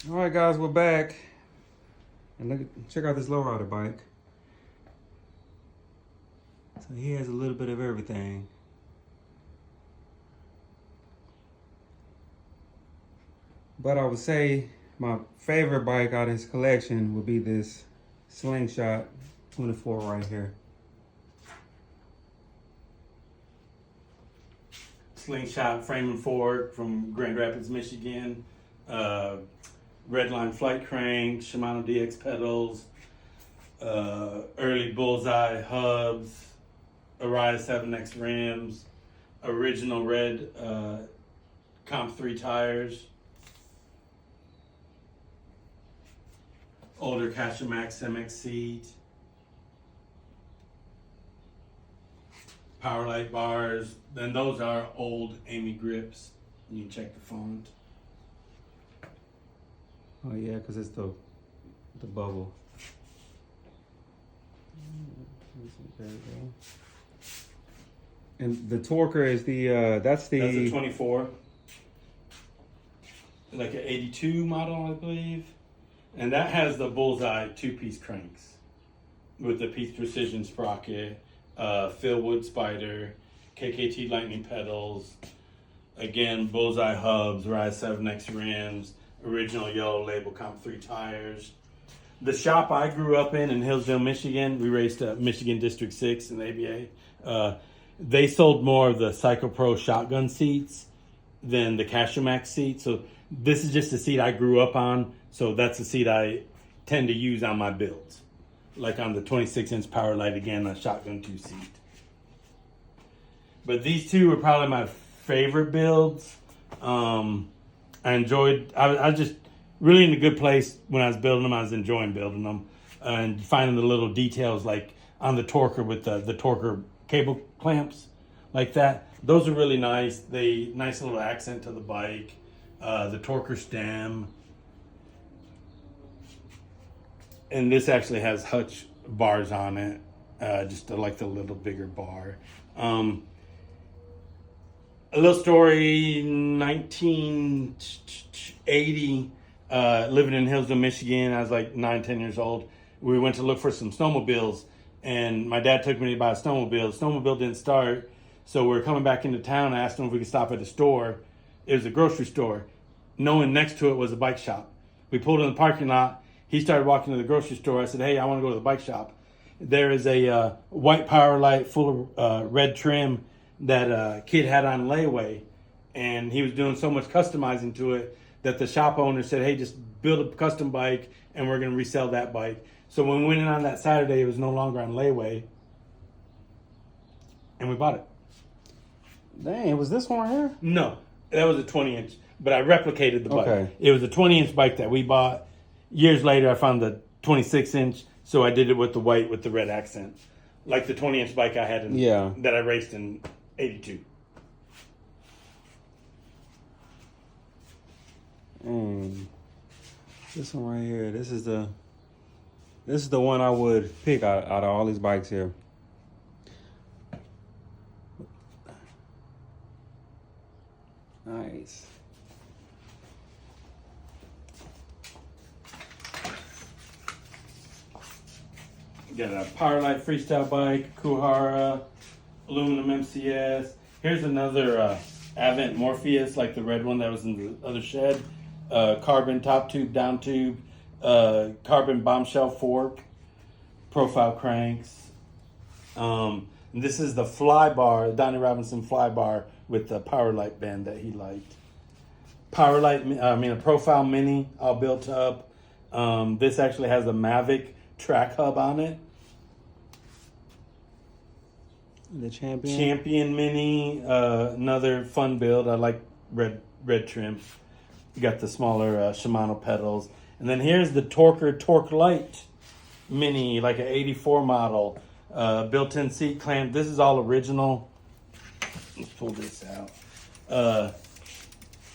All right, guys, we're back. And check out this lowrider bike. So he has a little bit of everything. But I would say my favorite bike out of his collection would be this Slingshot 24 right here. Slingshot frame and fork from Grand Rapids, Michigan. Redline flight crank, Shimano DX pedals, early Bullseye hubs, Ariya 7X rims, original red Comp 3 tires, older Max MX seat, Powerlight bars. Then those are old Amy grips. You can check the font. Oh yeah, because it's the bubble. There we go. And the Torker is that's a 24, like an 82 model, I believe, and that has the Bullseye 2-piece cranks with the Piece Precision sprocket, Phil Wood Spider, KKT Lightning pedals, again Bullseye hubs, Ariya 7X rims, original yellow label Comp 3 tires. The shop I grew up in Hillsdale, Michigan, we raced Michigan District 6 in the ABA. They sold more of the Psycho Pro shotgun seats than the Max seat. So this is just the seat I grew up on. So that's the seat I tend to use on my builds. Like on the 26-inch Powerlight, again, a shotgun 2-seat. But these two are probably my favorite builds. I was just really in a good place when I was building them. I was enjoying building them and finding the little details like on the Torker with the Torker cable clamps like that. Those are really nice. Nice little accent to the bike. The Torker stem. And this actually has hutch bars on it. Just like the little bigger bar. A little story, 1980, living in Hillsdale, Michigan. I was like 9-10 years old. We went to look for some snowmobiles, and my dad took me to buy a snowmobile. The snowmobile didn't start, so we were coming back into town. I asked him if we could stop at a store. It was a grocery store. Knowing next to it was a bike shop. We pulled in the parking lot. He started walking to the grocery store. I said, hey, I want to go to the bike shop. There is a white Powerlight full of red trim that kid had on layaway, and he was doing so much customizing to it that the shop owner said, hey, just build a custom bike and we're going to resell that bike. So when we went in on that Saturday, it was no longer on layaway, and we bought it. Dang, was this one right here? No, that was a 20-inch, but I replicated the bike. Okay. It was a 20-inch bike that we bought. Years later, I found the 26-inch, so I did it with the white with the red accent, like the 20-inch bike I had that I raced in 82. This one right here. This is the one I would pick out of all these bikes here. Nice. Got a Powerlight freestyle bike, Kuhara, aluminum MCS. Here's another Avent Morpheus, like the red one that was in the other shed. Carbon top tube, down tube, carbon bombshell fork, profile cranks. And this is the fly bar, Donnie Robinson fly bar with the Powerlight band that he liked. A profile mini, all built up. This actually has a Mavic track hub on it. The Champion. Champion Mini, another fun build. I like red trim. You got the smaller Shimano pedals. And then here's the Torker Torque Light Mini, like an 84 model. Built-in seat clamp. This is all original. Let's pull this out.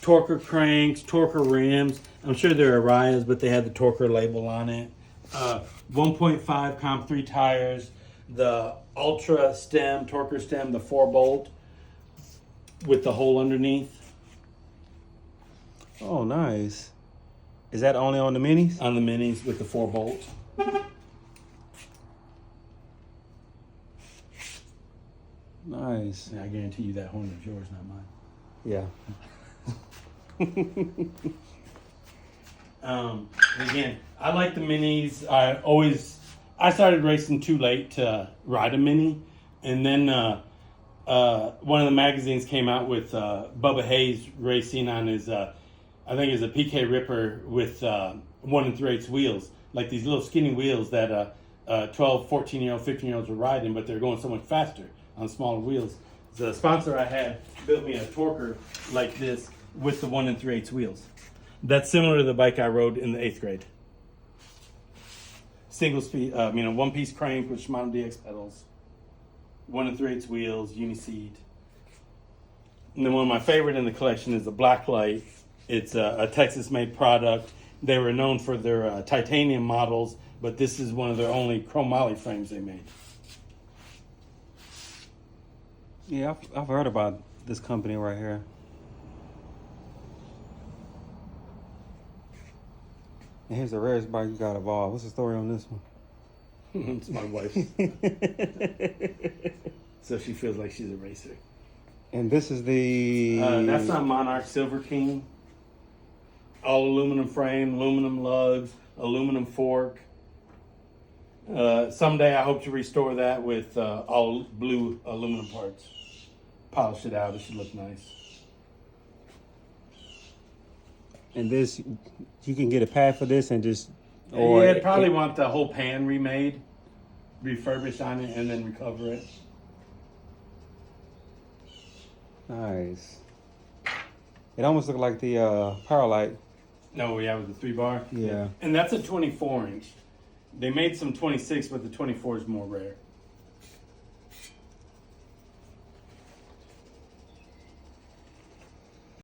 Torker cranks, Torker rims. I'm sure they're Ariyas, but they had the Torker label on it. 1.5 Comp 3 tires. The Ultra stem, Torker stem, the 4-bolt with the hole underneath. Oh, nice. Is that only on the minis? On the minis with the 4-bolt. Nice. And I guarantee you that Hornet is yours, not mine. Yeah. Again, I like the minis. I started racing too late to ride a mini, and then one of the magazines came out with Bubba Hayes racing on his, I think it's a PK Ripper with 1 3/8 wheels, like these little skinny wheels that 12, 14-year-old, 15-year-olds were riding, but they're going so much faster on smaller wheels. The sponsor I had built me a torquer like this with the 1 3/8 wheels. That's similar to the bike I rode in the 8th grade. Single speed, 1-piece crank with Shimano DX pedals, 1 3/8 wheels, uniseat. And then one of my favorite in the collection is the Blacklight. It's a Texas-made product. They were known for their titanium models, but this is one of their only chromoly frames they made. Yeah, I've heard about this company right here. And here's the rarest bike you got of all. What's the story on this one? It's my wife. So she feels like she's a racer. And this is the... That's not Monarch Silver King. All aluminum frame, aluminum lugs, aluminum fork. Someday I hope to restore that with all blue aluminum parts. Polish it out. It should look nice. And this, you can get a pad for this and just... Or yeah, I'd probably want the whole pan remade, refurbished on it, and then recover it. Nice. It almost looked like the Powerlight. No, yeah, with the 3-bar. Yeah. And that's a 24-inch. They made some 26, but the 24 is more rare.